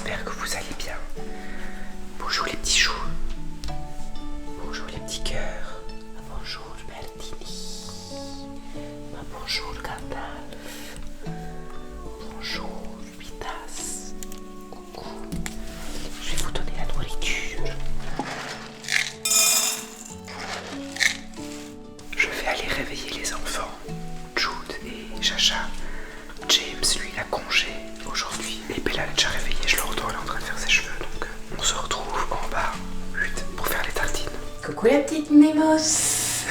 j'espère que vous allez bien. Bonjour les petits choux. Bonjour les petits cœurs. Bonjour Bertini. Bonjour Gandalf. Bonjour Vitas. Coucou. Je vais vous donner la nourriture. Je vais aller réveiller les enfants. Jude et Chacha. James, lui, il a congé aujourd'hui. Et Bella est déjà réveillée, je l'entends, elle est en train de faire ses cheveux. Donc on se retrouve en bas, pour faire les tartines. Coucou la petite Nemos.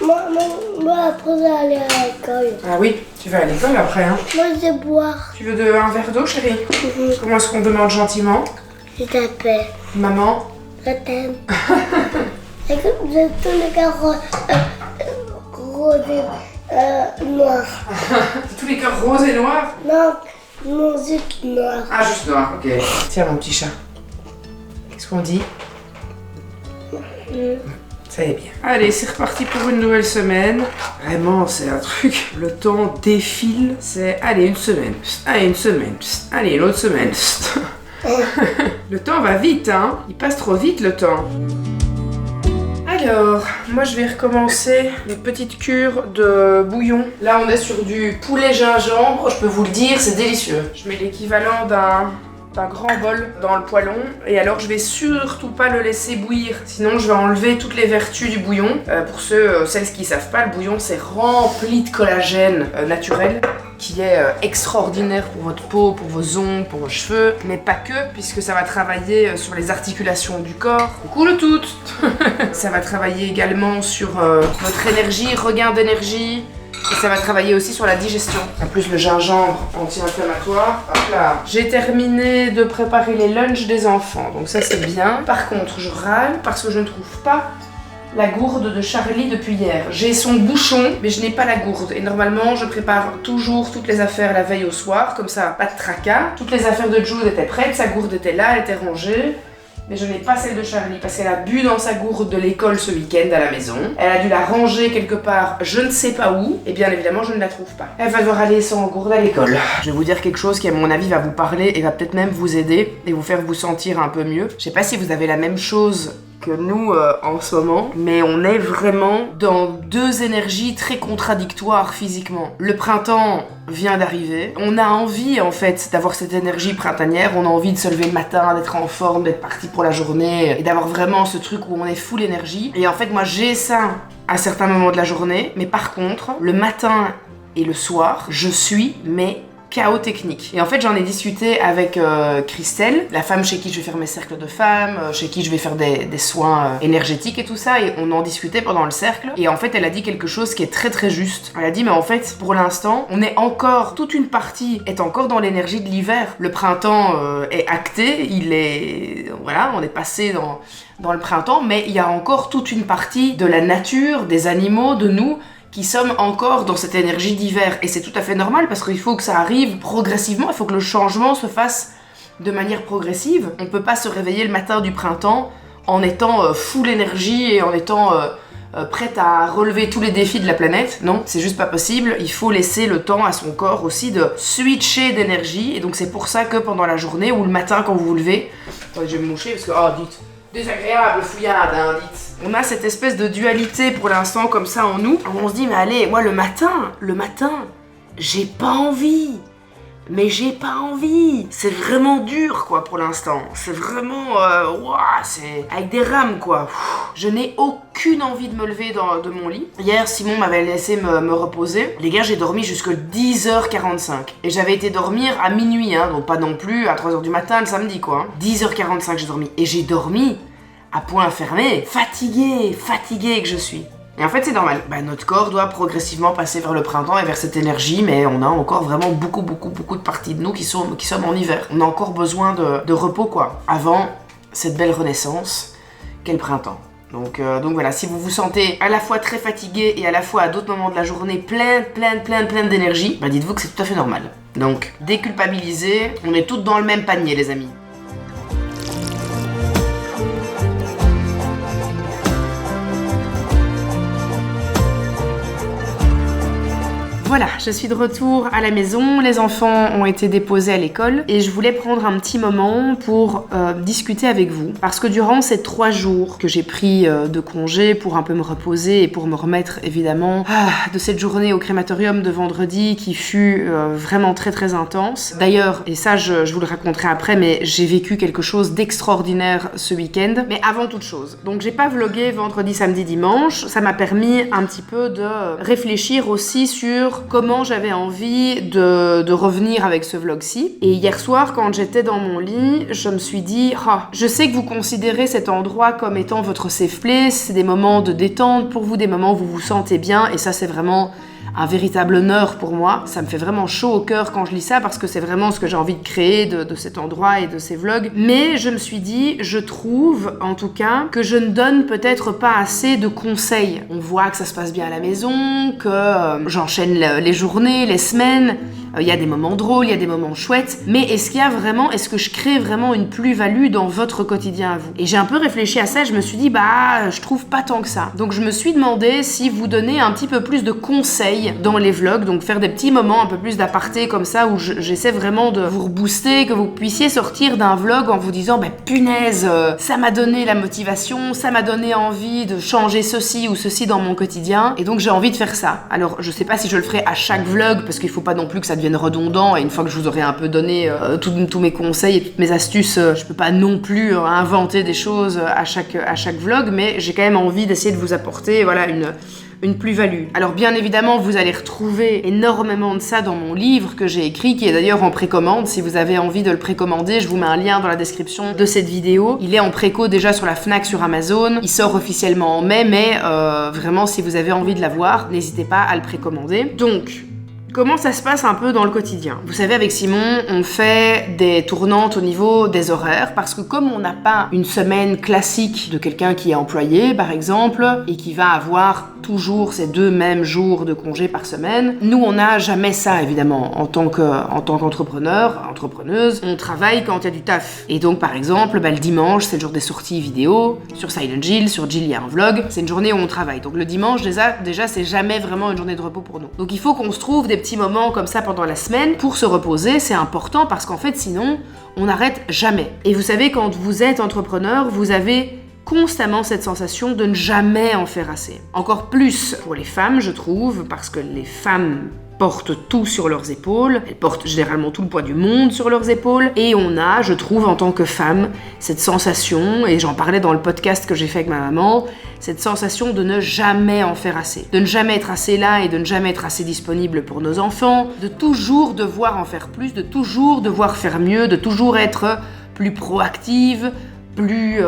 Moi, après, je vais aller à l'école. Ah oui, tu vas à l'école après, hein. Moi, je vais boire. Tu veux un verre d'eau, chérie? Comment est-ce qu'on demande gentiment? Je t'appelle. Maman? Je t'aime. Et que vous êtes tous les gars roses et noirs. Tous les cœurs roses et noirs? Non, mon juste noir. Ah, juste noir, ok. Tiens, mon petit chat. Qu'est-ce qu'on dit? Ça y est bien. Allez, c'est reparti pour une nouvelle semaine. Vraiment, c'est un truc. Le temps défile. C'est, allez, une semaine. Psst, allez, une semaine. Psst, allez, une autre semaine. Psst. Le temps va vite, hein. Il passe trop vite, le temps. Alors, moi je vais recommencer les petites cures de bouillon. Là on est sur du poulet gingembre, je peux vous le dire, c'est délicieux. Je mets l'équivalent d'un grand bol dans le poêlon et alors je vais surtout pas le laisser bouillir, sinon je vais enlever toutes les vertus du bouillon. Pour celles qui savent pas, le bouillon c'est rempli de collagène naturel qui est extraordinaire pour votre peau, pour vos ongles, pour vos cheveux, mais pas que, puisque ça va travailler sur les articulations du corps. Coucou le tout. Ça va travailler également sur votre énergie, regain d'énergie, et ça va travailler aussi sur la digestion. En plus le gingembre anti-inflammatoire. Hop là. J'ai terminé de préparer les lunchs des enfants, donc ça c'est bien. Par contre je râle parce que je ne trouve pas la gourde de Charlie depuis hier. J'ai son bouchon, mais je n'ai pas la gourde. Et normalement, je prépare toujours toutes les affaires la veille au soir, comme ça, pas de tracas. Toutes les affaires de Jude étaient prêtes, sa gourde était là, elle était rangée. Mais je n'ai pas celle de Charlie, parce qu'elle a bu dans sa gourde de l'école ce week-end à la maison. Elle a dû la ranger quelque part, je ne sais pas où. Et bien évidemment, je ne la trouve pas. Elle va devoir aller sans gourde à l'école. Je vais vous dire quelque chose qui, à mon avis, va vous parler et va peut-être même vous aider et vous faire vous sentir un peu mieux. Je sais pas si vous avez la même chose que nous en ce moment, mais on est vraiment dans deux énergies très contradictoires physiquement. Le printemps vient d'arriver, on a envie en fait d'avoir cette énergie printanière, on a envie de se lever le matin, d'être en forme, d'être parti pour la journée et d'avoir vraiment ce truc où on est full énergie. Et en fait moi j'ai ça à certains moments de la journée, mais par contre le matin et le soir, je suis chaos technique. Et en fait, j'en ai discuté avec Christelle, la femme chez qui je vais faire mes cercles de femmes, chez qui je vais faire des soins énergétiques et tout ça, et on en discutait pendant le cercle. Et en fait, elle a dit quelque chose qui est très très juste. Elle a dit, mais en fait, pour l'instant, on est encore, toute une partie est encore dans l'énergie de l'hiver. Le printemps est acté, voilà, on est passé dans le printemps, mais il y a encore toute une partie de la nature, des animaux, de nous, qui sommes encore dans cette énergie d'hiver. Et c'est tout à fait normal parce qu'il faut que ça arrive progressivement, il faut que le changement se fasse de manière progressive. On peut pas se réveiller le matin du printemps en étant full énergie et en étant prête à relever tous les défis de la planète. Non, c'est juste pas possible. Il faut laisser le temps à son corps aussi de switcher d'énergie. Et donc c'est pour ça que pendant la journée ou le matin quand vous vous levez... Attendez, je vais me moucher parce que... Oh, dites, désagréable fouillade, hein, dites. On a cette espèce de dualité pour l'instant comme ça en nous. On se dit, mais allez, moi le matin, j'ai pas envie. Mais j'ai pas envie. C'est vraiment dur, quoi, pour l'instant. C'est vraiment... c'est avec des rames, quoi. Je n'ai aucune envie de me lever de mon lit. Hier, Simon m'avait laissé me reposer. Les gars, j'ai dormi jusqu'à 10h45. Et j'avais été dormir à minuit, hein. Donc pas non plus à 3h du matin le samedi, quoi. 10h45, j'ai dormi. Et j'ai dormi à point fermé. Fatiguée que je suis. Et en fait, c'est normal. Notre corps doit progressivement passer vers le printemps et vers cette énergie, mais on a encore vraiment beaucoup de parties de nous qui sommes en hiver. On a encore besoin de repos, quoi, avant cette belle renaissance qu'est le printemps. Donc voilà, si vous vous sentez à la fois très fatigué et à la fois à d'autres moments de la journée plein d'énergie, dites-vous que c'est tout à fait normal. Donc, déculpabilisez, on est toutes dans le même panier, les amis. Voilà, je suis de retour à la maison, les enfants ont été déposés à l'école et je voulais prendre un petit moment pour discuter avec vous parce que durant ces 3 jours que j'ai pris de congé pour un peu me reposer et pour me remettre évidemment de cette journée au crématorium de vendredi qui fut vraiment très très intense. D'ailleurs, et ça je vous le raconterai après, mais j'ai vécu quelque chose d'extraordinaire ce week-end. Mais avant toute chose, donc j'ai pas vlogué vendredi, samedi, dimanche, ça m'a permis un petit peu de réfléchir aussi sur comment j'avais envie de revenir avec ce vlog-ci. Et hier soir, quand j'étais dans mon lit, je me suis dit, je sais que vous considérez cet endroit comme étant votre safe place, c'est des moments de détente pour vous, des moments où vous vous sentez bien, et ça c'est vraiment un véritable honneur pour moi. Ça me fait vraiment chaud au cœur quand je lis ça parce que c'est vraiment ce que j'ai envie de créer de cet endroit et de ces vlogs. Mais je me suis dit, je trouve en tout cas que je ne donne peut-être pas assez de conseils. On voit que ça se passe bien à la maison, que j'enchaîne les journées, les semaines. Il y a des moments drôles, il y a des moments chouettes, mais est-ce que je crée vraiment une plus-value dans votre quotidien à vous? Et j'ai un peu réfléchi à ça, je me suis dit, je trouve pas tant que ça. Donc je me suis demandé si vous donnez un petit peu plus de conseils dans les vlogs, donc faire des petits moments un peu plus d'aparté comme ça, où j'essaie vraiment de vous rebooster, que vous puissiez sortir d'un vlog en vous disant, punaise, ça m'a donné la motivation, ça m'a donné envie de changer ceci ou ceci dans mon quotidien, et donc j'ai envie de faire ça. Alors je sais pas si je le ferai à chaque vlog, parce qu'il faut pas non plus que ça devienne redondant, et une fois que je vous aurai un peu donné tous mes conseils et toutes mes astuces, je peux pas non plus inventer des choses à chaque vlog, mais j'ai quand même envie d'essayer de vous apporter une plus-value. Alors bien évidemment, vous allez retrouver énormément de ça dans mon livre que j'ai écrit, qui est d'ailleurs en précommande. Si vous avez envie de le précommander, je vous mets un lien dans la description de cette vidéo. Il est en préco déjà sur la Fnac, sur Amazon. Il sort officiellement en mai, mais vraiment, si vous avez envie de l'avoir, n'hésitez pas à le précommander. Donc, comment ça se passe un peu dans le quotidien? Vous savez, avec Simon, on fait des tournantes au niveau des horaires parce que comme on n'a pas une semaine classique de quelqu'un qui est employé, par exemple, et qui va avoir toujours ces 2 mêmes jours de congé par semaine, nous, on n'a jamais ça, évidemment. En tant qu'entrepreneur, entrepreneuse, on travaille quand il y a du taf. Et donc, par exemple, le dimanche, c'est le jour des sorties vidéo. Sur Silent Jill, sur Jill, il y a un vlog. C'est une journée où on travaille. Donc, le dimanche, déjà, c'est jamais vraiment une journée de repos pour nous. Donc, il faut qu'on se trouve des petits moments comme ça pendant la semaine pour se reposer. C'est important parce qu'en fait, sinon, on n'arrête jamais. Et vous savez, quand vous êtes entrepreneur, vous avez constamment cette sensation de ne jamais en faire assez. Encore plus pour les femmes, je trouve, parce que les femmes portent tout sur leurs épaules, elles portent généralement tout le poids du monde sur leurs épaules, et on a, je trouve, en tant que femme, cette sensation, et j'en parlais dans le podcast que j'ai fait avec ma maman, cette sensation de ne jamais en faire assez, de ne jamais être assez là et de ne jamais être assez disponible pour nos enfants, de toujours devoir en faire plus, de toujours devoir faire mieux, de toujours être plus proactive, plus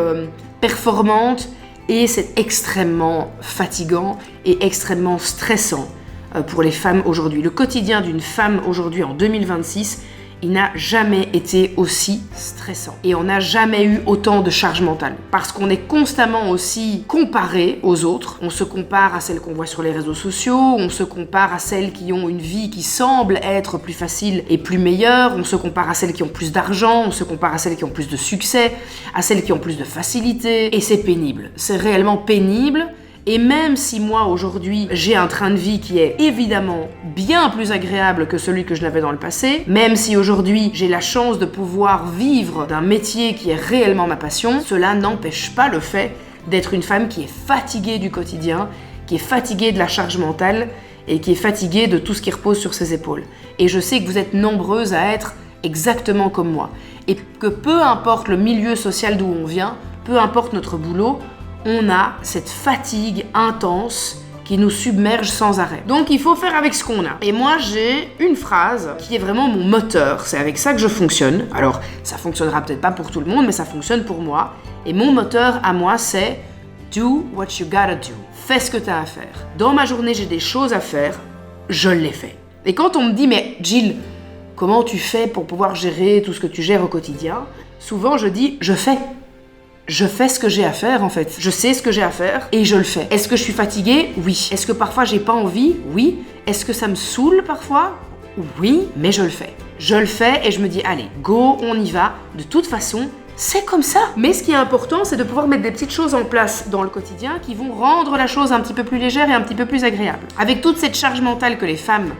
performante, et c'est extrêmement fatigant et extrêmement stressant pour les femmes aujourd'hui. Le quotidien d'une femme aujourd'hui en 2026, il n'a jamais été aussi stressant. Et on n'a jamais eu autant de charge mentale. Parce qu'on est constamment aussi comparé aux autres. On se compare à celles qu'on voit sur les réseaux sociaux, on se compare à celles qui ont une vie qui semble être plus facile et plus meilleure, on se compare à celles qui ont plus d'argent, on se compare à celles qui ont plus de succès, à celles qui ont plus de facilité. Et c'est pénible. C'est réellement pénible. Et même si moi, aujourd'hui, j'ai un train de vie qui est évidemment bien plus agréable que celui que je n'avais dans le passé, même si aujourd'hui, j'ai la chance de pouvoir vivre d'un métier qui est réellement ma passion, cela n'empêche pas le fait d'être une femme qui est fatiguée du quotidien, qui est fatiguée de la charge mentale et qui est fatiguée de tout ce qui repose sur ses épaules. Et je sais que vous êtes nombreuses à être exactement comme moi. Et que peu importe le milieu social d'où on vient, peu importe notre boulot, on a cette fatigue intense qui nous submerge sans arrêt. Donc il faut faire avec ce qu'on a. Et moi j'ai une phrase qui est vraiment mon moteur, c'est avec ça que je fonctionne. Alors ça fonctionnera peut-être pas pour tout le monde, mais ça fonctionne pour moi. Et mon moteur à moi c'est « Do what you gotta do ». Fais ce que tu as à faire. Dans ma journée j'ai des choses à faire, je les fais. Et quand on me dit « Mais Jill, comment tu fais pour pouvoir gérer tout ce que tu gères au quotidien ?» Souvent je dis « Je fais ». Je fais ce que j'ai à faire en fait. Je sais ce que j'ai à faire et je le fais. Est-ce que je suis fatiguée? Oui. Est-ce que parfois j'ai pas envie? Oui. Est-ce que ça me saoule parfois? Oui, mais je le fais. Je le fais et je me dis allez, go, on y va. De toute façon, c'est comme ça. Mais ce qui est important, c'est de pouvoir mettre des petites choses en place dans le quotidien qui vont rendre la chose un petit peu plus légère et un petit peu plus agréable. Avec toute cette charge mentale que les femmes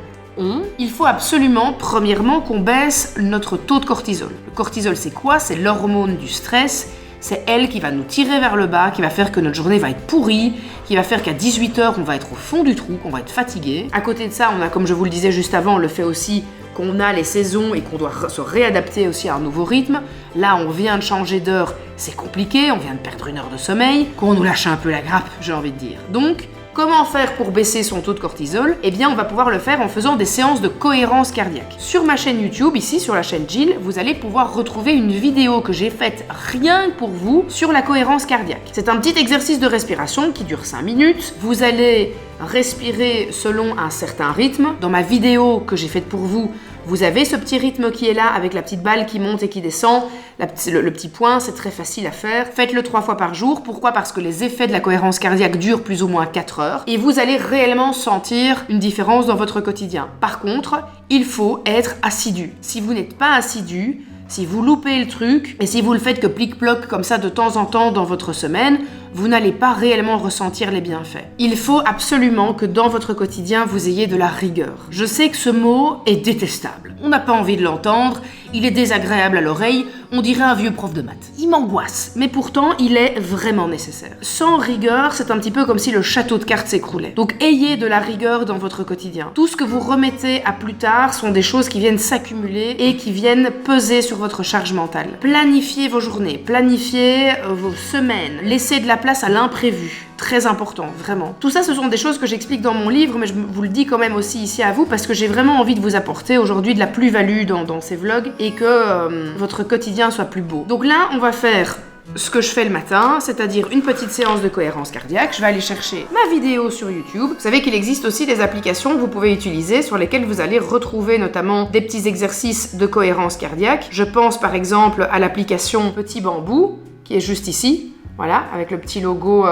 il faut absolument, premièrement, qu'on baisse notre taux de cortisol. Le cortisol, c'est quoi? C'est l'hormone du stress. C'est elle qui va nous tirer vers le bas, qui va faire que notre journée va être pourrie, qui va faire qu'à 18h, on va être au fond du trou, qu'on va être fatigué. À côté de ça, on a, comme je vous le disais juste avant, le fait aussi qu'on a les saisons et qu'on doit se réadapter aussi à un nouveau rythme. Là, on vient de changer d'heure, c'est compliqué, on vient de perdre 1 heure de sommeil, qu'on nous lâche un peu la grappe, j'ai envie de dire. Donc, comment faire pour baisser son taux de cortisol? Eh bien, on va pouvoir le faire en faisant des séances de cohérence cardiaque. Sur ma chaîne YouTube, ici sur la chaîne Jill, vous allez pouvoir retrouver une vidéo que j'ai faite rien que pour vous sur la cohérence cardiaque. C'est un petit exercice de respiration qui dure 5 minutes. Vous allez respirer selon un certain rythme. Dans ma vidéo que j'ai faite pour vous, vous avez ce petit rythme qui est là avec la petite balle qui monte et qui descend, le petit point, c'est très facile à faire. Faites-le 3 fois par jour. Pourquoi? Parce que les effets de la cohérence cardiaque durent plus ou moins 4 heures et vous allez réellement sentir une différence dans votre quotidien. Par contre, il faut être assidu. Si vous n'êtes pas assidu, si vous loupez le truc et si vous le faites que plic-ploc comme ça de temps en temps dans votre semaine, vous n'allez pas réellement ressentir les bienfaits. Il faut absolument que dans votre quotidien, vous ayez de la rigueur. Je sais que ce mot est détestable. On n'a pas envie de l'entendre, il est désagréable à l'oreille, on dirait un vieux prof de maths. Il m'angoisse, mais pourtant, il est vraiment nécessaire. Sans rigueur, c'est un petit peu comme si le château de cartes s'écroulait. Donc ayez de la rigueur dans votre quotidien. Tout ce que vous remettez à plus tard sont des choses qui viennent s'accumuler et qui viennent peser sur votre charge mentale. Planifiez vos journées, planifiez vos semaines, laissez de la place à l'imprévu. Très important, vraiment. Tout ça, ce sont des choses que j'explique dans mon livre, mais je vous le dis quand même aussi ici à vous, parce que j'ai vraiment envie de vous apporter aujourd'hui de la plus-value dans ces vlogs et que votre quotidien soit plus beau. Donc là, on va faire ce que je fais le matin, c'est-à-dire une petite séance de cohérence cardiaque. Je vais aller chercher ma vidéo sur YouTube. Vous savez qu'il existe aussi des applications que vous pouvez utiliser sur lesquelles vous allez retrouver notamment des petits exercices de cohérence cardiaque. Je pense par exemple à l'application Petit Bambou, qui est juste ici. Voilà, avec le petit logo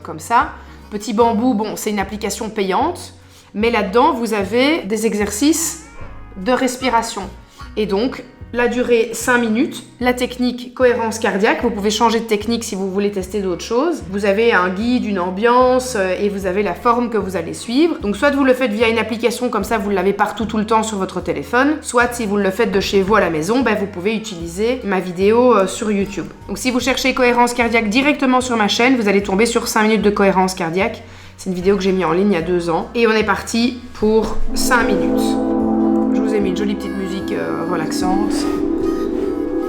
comme ça. Petit Bambou, bon, c'est une application payante, mais là-dedans, vous avez des exercices de respiration. Et donc, la durée 5 minutes, la technique cohérence cardiaque, vous pouvez changer de technique si vous voulez tester d'autres choses. Vous avez un guide, une ambiance et vous avez la forme que vous allez suivre. Donc soit vous le faites via une application comme ça, vous l'avez partout tout le temps sur votre téléphone, soit si vous le faites de chez vous à la maison, vous pouvez utiliser ma vidéo sur YouTube. Donc si vous cherchez cohérence cardiaque directement sur ma chaîne, vous allez tomber sur 5 minutes de cohérence cardiaque. C'est une vidéo que j'ai mis en ligne il y a 2 ans. Et on est parti pour 5 minutes. Je vous ai mis une jolie petite musique relaxante.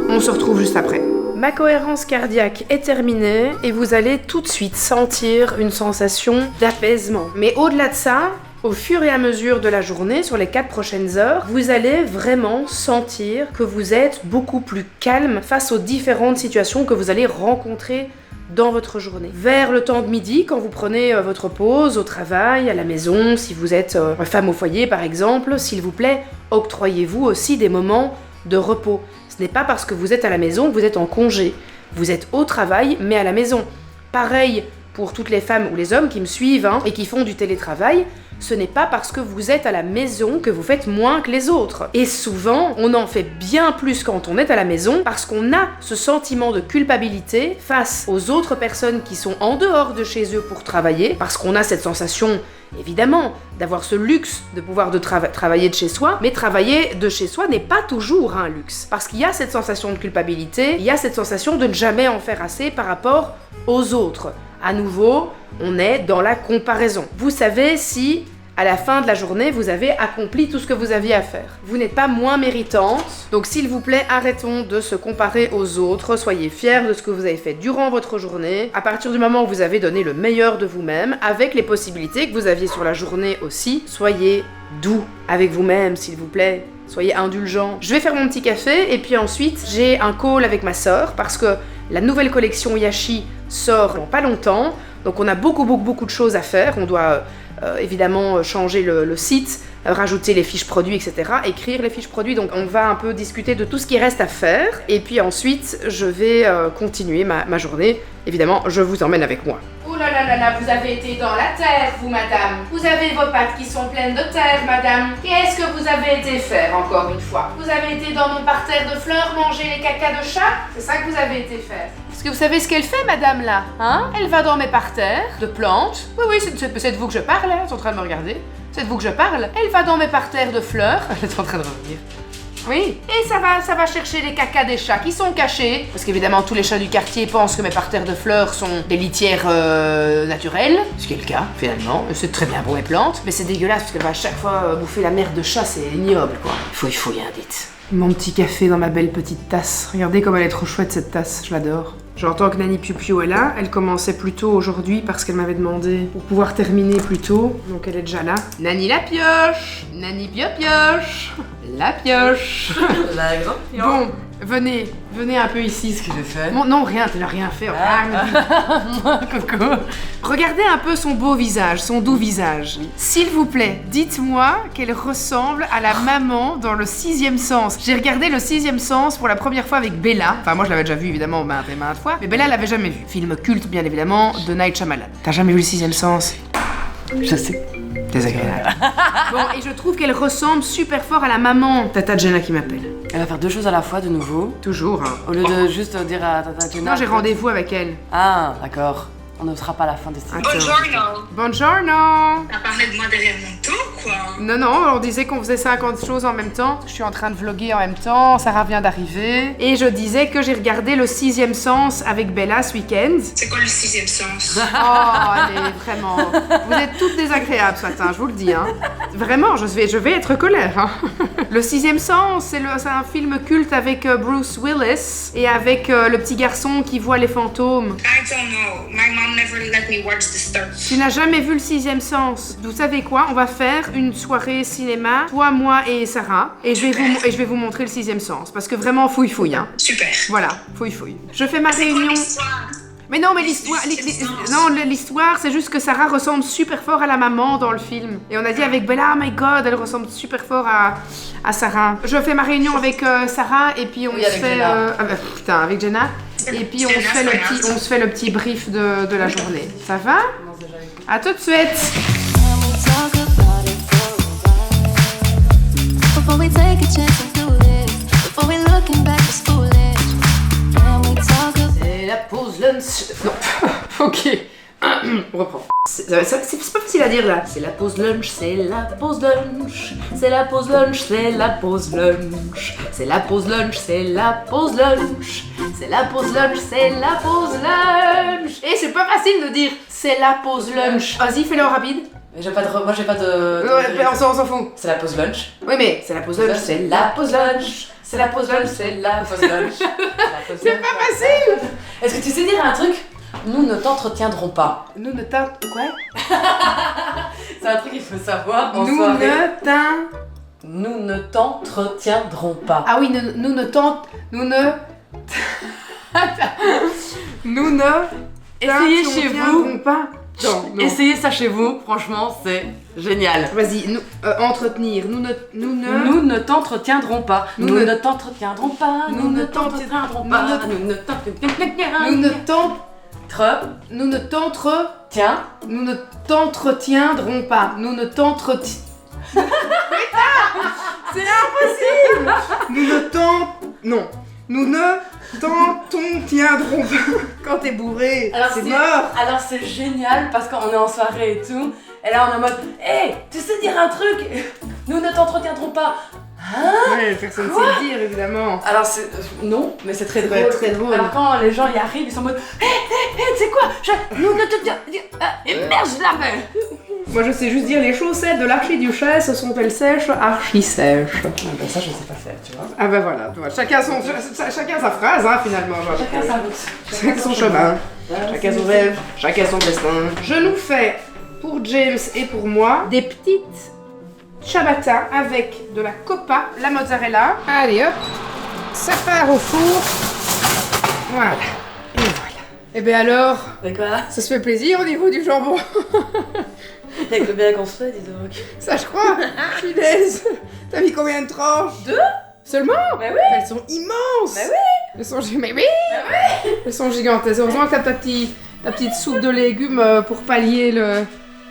On se retrouve juste après. Ma cohérence cardiaque est terminée et vous allez tout de suite sentir une sensation d'apaisement. Mais au-delà de ça, au fur et à mesure de la journée, sur les 4 prochaines heures, vous allez vraiment sentir que vous êtes beaucoup plus calme face aux différentes situations que vous allez rencontrer dans votre journée. Vers le temps de midi, quand vous prenez votre pause au travail, à la maison, si vous êtes femme au foyer par exemple, s'il vous plaît, octroyez-vous aussi des moments de repos. Ce n'est pas parce que vous êtes à la maison que vous êtes en congé. Vous êtes au travail, mais à la maison. Pareil pour toutes les femmes ou les hommes qui me suivent et qui font du télétravail, ce n'est pas parce que vous êtes à la maison que vous faites moins que les autres. Et souvent, on en fait bien plus quand on est à la maison parce qu'on a ce sentiment de culpabilité face aux autres personnes qui sont en dehors de chez eux pour travailler, parce qu'on a cette sensation, évidemment, d'avoir ce luxe de pouvoir travailler de chez soi, mais travailler de chez soi n'est pas toujours un luxe. Parce qu'il y a cette sensation de culpabilité, il y a cette sensation de ne jamais en faire assez par rapport aux autres. À nouveau, on est dans la comparaison. Vous savez si, à la fin de la journée, vous avez accompli tout ce que vous aviez à faire. Vous n'êtes pas moins méritante, donc s'il vous plaît, arrêtons de se comparer aux autres, soyez fiers de ce que vous avez fait durant votre journée. À partir du moment où vous avez donné le meilleur de vous-même, avec les possibilités que vous aviez sur la journée aussi, soyez doux avec vous-même, s'il vous plaît. Soyez indulgents. Je vais faire mon petit café et puis ensuite, j'ai un call avec ma sœur parce que la nouvelle collection Yashi sort dans pas longtemps. Donc on a beaucoup de choses à faire. On doit évidemment changer le site, rajouter les fiches produits, etc. Écrire les fiches produits. Donc on va un peu discuter de tout ce qui reste à faire. Et puis ensuite, je vais continuer ma journée. Évidemment, je vous emmène avec moi. Oh là là là là là, vous avez été dans la terre, vous, madame. Vous avez vos pattes qui sont pleines de terre, madame. Qu'est-ce que vous avez été faire, encore une fois? Vous avez été dans mon parterre de fleurs manger les cacas de chat? C'est ça que vous avez été faire. Est-ce que vous savez ce qu'elle fait, madame, là? Hein? Elle va dans mes parterres de plantes. Oui, oui, c'est de vous que je parle, hein. Ils sont en train de me regarder. C'est de vous que je parle. Elle va dans mes parterres de fleurs. Elle est en train de revenir. Oui, et ça va chercher les cacas des chats qui sont cachés. Parce qu'évidemment, tous les chats du quartier pensent que mes parterres de fleurs sont des litières naturelles. Ce qui est le cas, finalement. C'est très bien pour mes plantes. Mais c'est dégueulasse parce qu'elle va à chaque fois bouffer la merde de chat, c'est ignoble, quoi. Il faut y dites. Mon petit café dans ma belle petite tasse. Regardez comme elle est trop chouette, cette tasse. Je l'adore. J'entends que Nani Piu Piu est là. Elle commençait plus tôt aujourd'hui parce qu'elle m'avait demandé pour pouvoir terminer plus tôt. Donc elle est déjà là. Nani la pioche! Nani pioche! La pioche! La grande pioche. Bon, venez un peu ici. Qu'est-ce que j'ai fait? Bon, non, rien, tu n'as rien fait. Coucou. Regardez un peu son beau visage, son doux visage. S'il vous plaît, dites-moi qu'elle ressemble à la maman dans le 6e sens. J'ai regardé le 6e sens pour la première fois avec Bella. Enfin, moi je l'avais déjà vu évidemment maintes et maintes fois, mais Bella l'avait jamais vu. Film culte, bien évidemment, de Night Shyamalan. T'as jamais vu le 6e sens? Je sais. Désagréable. Bon, et je trouve qu'elle ressemble super fort à la maman. Tata Jenna qui m'appelle. Elle va faire 2 choses à la fois de nouveau. Toujours, hein. Au lieu de juste dire à Tata Jenna. Non, j'ai rendez-vous avec elle. Ah, d'accord. On ne sera pas à la fin de cette Buongiorno. Buongiorno. T'as parlé de moi derrière mon dos, quoi. Non, on disait qu'on faisait 50 choses en même temps. Je suis en train de vlogger en même temps, Sarah vient d'arriver. Et je disais que j'ai regardé le 6e sens avec Bella ce week-end. C'est quoi le 6e sens? Oh, allez, vraiment. Vous êtes toutes désagréables ce matin, je vous le dis. Hein. Vraiment, je vais être colère. Hein. Le 6e sens, c'est un film culte avec Bruce Willis et avec le petit garçon qui voit les fantômes. I don't know. My mom never let me watch the stuff. Tu n'as jamais vu le 6e sens. Vous savez quoi? On va faire une soirée cinéma, toi, moi et Sarah. Et je vais vous montrer le 6e sens. Parce que vraiment, fouille, hein. Super. Voilà, fouille. Je fais ma réunion. Mais non, mais l'histoire, c'est juste que Sarah ressemble super fort à la maman dans le film. Et on a dit avec Bella, oh my god, elle ressemble super fort à Sarah. Je fais ma réunion avec Sarah et puis on se fait... avec Jenna. Et puis on se fait le petit brief de la journée. Ça va? À tout de suite. C'est la pause lunch. Non. Ok. On reprend. C'est pas facile à dire là. C'est la pause lunch, c'est la pause lunch. C'est la pause lunch, c'est la pause lunch. C'est la pause lunch, c'est la pause lunch. C'est la pause lunch, c'est la pause lunch. Et c'est pas facile de dire c'est la pause lunch. Vas-y, fais-le en rapide. Mais moi j'ai pas de... Ouais, on s'en fout. C'est la pause lunch. Oui, mais c'est la pause lunch, c'est la pause lunch. C'est la pause lunch, c'est la pause lunch. C'est pas facile. Est-ce que tu sais dire un truc? Nous ne t'entretiendrons pas. Nous ne t'en... Quoi? C'est un truc qu'il faut savoir en Nous soirée. Nous ne t'entretiendrons pas. Ah oui, nous ne... Essayez chez vous. Pas. Non. Essayez ça chez vous, franchement, c'est génial. Vas-y, entretenir. Nous ne t'entretiendrons pas. Nous ne t'entretiendrons pas. Nous ne t'entretiendrons pas. Nous ne t'entretiendrons Nous ne t'entretiendrons pas. Nous ne t'entretiendrons. C'est impossible. Nous ne t'entretiendrons pas. Quand t'es bourré, c'est mort. Alors c'est génial parce qu'on est en soirée et tout. Et là on est en mode, hey, tu sais dire un truc? Nous ne t'entretiendrons pas. Hein? Ouais, personne ne sait le dire évidemment. Alors c'est... non, mais c'est très drôle. Très drôle. Alors quand les gens y arrivent, ils sont en mode, hey, tu sais quoi? Nous ne te... merde, je l'avais. Moi je sais juste dire les chaussettes de l'archiduchesse sont-elles sèches? Archi sèches. Ah bah ça je sais pas faire, tu vois. Ah bah voilà, chacun sa phrase hein, finalement. Chacun sa route. Chacun son chemin. Chacun son rêve. Chacun son destin. Je nous fais, pour James et pour moi, des petites ciabatta avec de la coppa, la mozzarella. Allez hop, ça part au four. Voilà. Et voilà. Et bien alors, Mais quoi? ça se fait plaisir au niveau du jambon. Avec le bien qu'on se fait, dis donc. Ça je crois. Punaise. T'as mis combien de tranches? 2? Seulement? Mais oui. Elles sont immenses. Mais oui. Elles sont gigantesques. Heureusement que t'as ta ta petite soupe de légumes pour pallier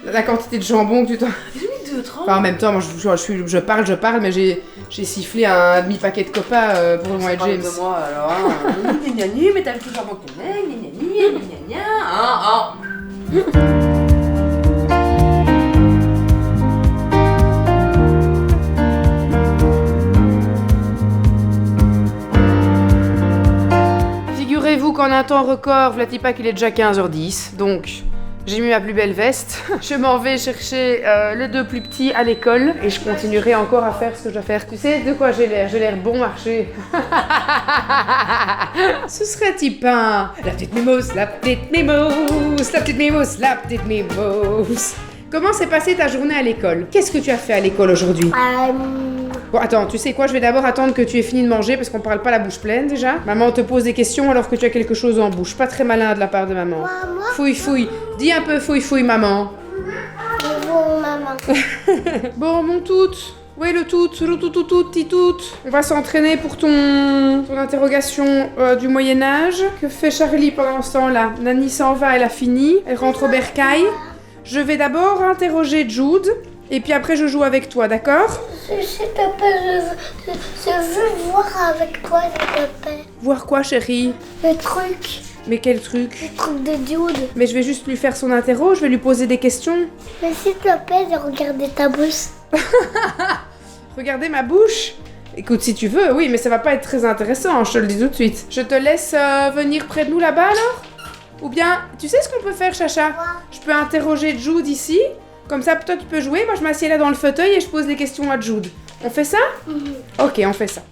la quantité de jambon que tu t'en... J'ai mis 2 tranches. Enfin, en même temps, moi je parle, mais j'ai sifflé un demi-paquet de copas pour le mois de James. De moi alors, hein. Gna gna gna, mais t'as le tout jambon que t'aimes, gna gna gna gna gna, hein. Figurez-vous qu'en un temps record, Vlatipak il est déjà 15h10, donc j'ai mis ma plus belle veste. Je m'en vais chercher les 2 plus petits à l'école et je continuerai encore à faire ce que je dois faire. Tu sais de quoi j'ai l'air? J'ai l'air bon marché. Ce serait Tipin. La petite mimose, la petite mimose, la petite mimose, la petite mimose. Comment s'est passée ta journée à l'école? Qu'est-ce que tu as fait à l'école aujourd'hui? Bon, attends, tu sais quoi? Je vais d'abord attendre que tu aies fini de manger parce qu'on parle pas la bouche pleine déjà. Maman te pose des questions alors que tu as quelque chose en bouche. Pas très malin de la part de maman. Maman. Fouille, fouille. Dis un peu fouille, fouille, maman. Bonjour, maman. Bon, mon tout. Oui, le tout, petit tout. On va s'entraîner pour ton interrogation du Moyen-Âge. Que fait Charlie pendant ce temps-là? Nani s'en va, elle a fini. Elle rentre au bercail. Je vais d'abord interroger Jude. Et puis après, je joue avec toi, d'accord? S'il te plaît, je veux voir avec toi, s'il te plaît. Voir quoi, chérie? Le truc. Mais quel truc? Le truc de Jude. Mais je vais juste lui faire son interro, je vais lui poser des questions. Mais s'il te plaît, de regarder ta bouche. Regardez ma bouche. Écoute, si tu veux, oui, mais ça va pas être très intéressant, je te le dis tout de suite. Je te laisse venir près de nous là-bas, alors? Ou bien, tu sais ce qu'on peut faire, Chacha? Je peux interroger Jude ici. Comme ça, toi, tu peux jouer. Moi, je m'assieds là dans le fauteuil et je pose les questions à Jude. On fait ça? Ok, on fait ça.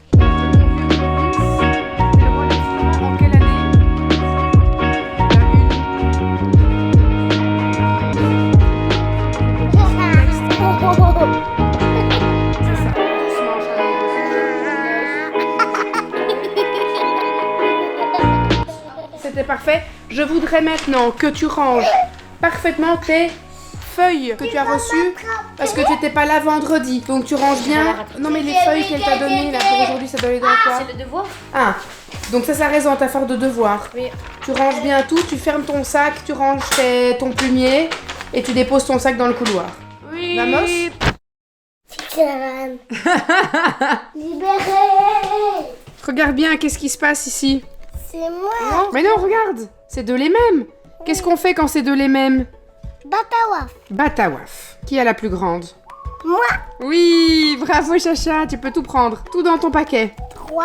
En quelle C'était parfait. Je voudrais maintenant que tu ranges parfaitement tes feuilles que tu as reçues parce que tu n'étais pas là vendredi. Donc tu ranges bien. Non mais les feuilles qu'elle t'a données là pour aujourd'hui, ça doit aller dans quoi? C'est le devoir. Ah, donc ça reste dans ta fort de devoir. Oui. Tu ranges bien tout, tu fermes ton sac, tu ranges ton plumier et tu déposes ton sac dans le couloir. Oui. Vamos? Ficaran. Libéré. Regarde bien, qu'est-ce qui se passe ici? C'est moi. Mais non, regarde, c'est deux les mêmes. Qu'est-ce qu'on fait quand c'est deux les mêmes? Batawaf. Batawaf. Qui a la plus grande? Moi. Oui, bravo Chacha, tu peux tout prendre, tout dans ton paquet. 3.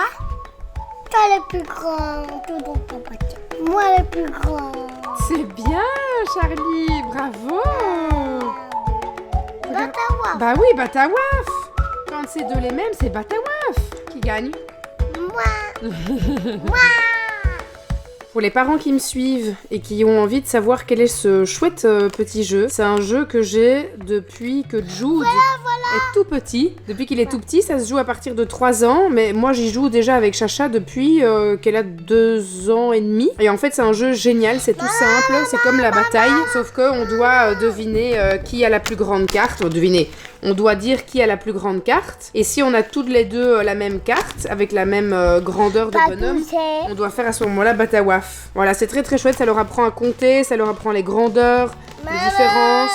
Toi le plus grand. Tout dans ton paquet. Moi le plus grand. C'est bien Charlie, bravo. Regarde. Batawaf. Bah oui, Batawaf. Quand c'est deux les mêmes, c'est Batawaf qui gagne. Moi. Moi. Pour les parents qui me suivent et qui ont envie de savoir quel est ce chouette petit jeu, c'est un jeu que j'ai depuis que Jude est tout petit. Depuis qu'il est tout petit, ça se joue à partir de 3 ans, mais moi j'y joue déjà avec Chacha depuis qu'elle a 2 ans et demi. Et en fait c'est un jeu génial, c'est tout simple, c'est comme la bataille, sauf qu'on doit deviner qui a la plus grande carte, deviner. On doit dire qui a la plus grande carte. Et si on a toutes les deux la même carte, avec la même grandeur de bonhomme, on doit faire à ce moment-là Batawaf. Voilà, c'est très très chouette, ça leur apprend à compter, ça leur apprend les grandeurs, les différences.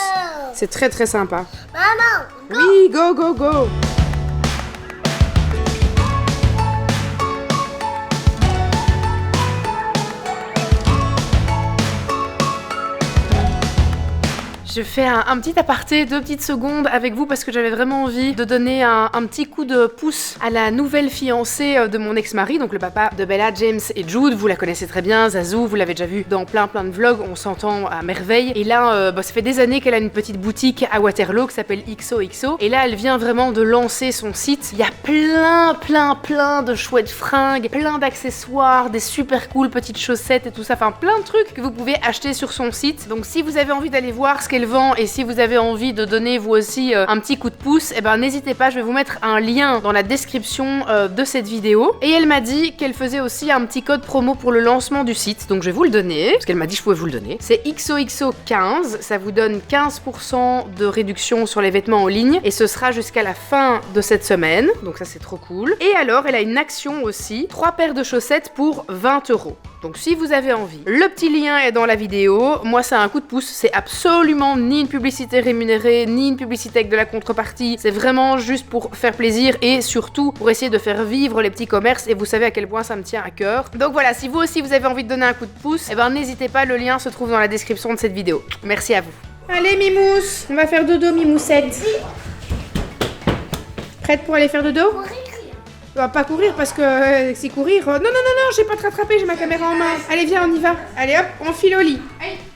C'est très très sympa. Maman. Oui, go go go. Je fais un petit aparté, 2 petites secondes avec vous parce que j'avais vraiment envie de donner un petit coup de pouce à la nouvelle fiancée de mon ex-mari, donc le papa de Bella, James et Jude. Vous la connaissez très bien, Zazou, vous l'avez déjà vu dans plein de vlogs, on s'entend à merveille. Et là, ça fait des années qu'elle a une petite boutique à Waterloo qui s'appelle XOXO. Et là, elle vient vraiment de lancer son site. Il y a plein de chouettes fringues, plein d'accessoires, des super cool petites chaussettes et tout ça. Enfin, plein de trucs que vous pouvez acheter sur son site. Donc si vous avez envie d'aller voir ce qu'elle vent et si vous avez envie de donner vous aussi un petit coup de pouce, eh ben n'hésitez pas, je vais vous mettre un lien dans la description de cette vidéo. Et elle m'a dit qu'elle faisait aussi un petit code promo pour le lancement du site, donc je vais vous le donner, parce qu'elle m'a dit que je pouvais vous le donner. C'est XOXO15, ça vous donne 15% de réduction sur les vêtements en ligne et ce sera jusqu'à la fin de cette semaine, donc ça c'est trop cool. Et alors elle a une action aussi, 3 paires de chaussettes pour 20 €. Donc si vous avez envie, le petit lien est dans la vidéo. Moi c'est un coup de pouce, c'est absolument ni une publicité rémunérée, ni une publicité avec de la contrepartie. C'est vraiment juste pour faire plaisir et surtout pour essayer de faire vivre les petits commerces et vous savez à quel point ça me tient à cœur. Donc voilà, si vous aussi vous avez envie de donner un coup de pouce, eh ben n'hésitez pas, le lien se trouve dans la description de cette vidéo. Merci à vous. Allez Mimousse, on va faire dodo Mimoussette. Prête pour aller faire dodo? On va pas courir parce que c'est courir. Non, j'ai pas te rattraper, j'ai ma caméra en main. Allez, viens, on y va. Allez hop, on file au lit.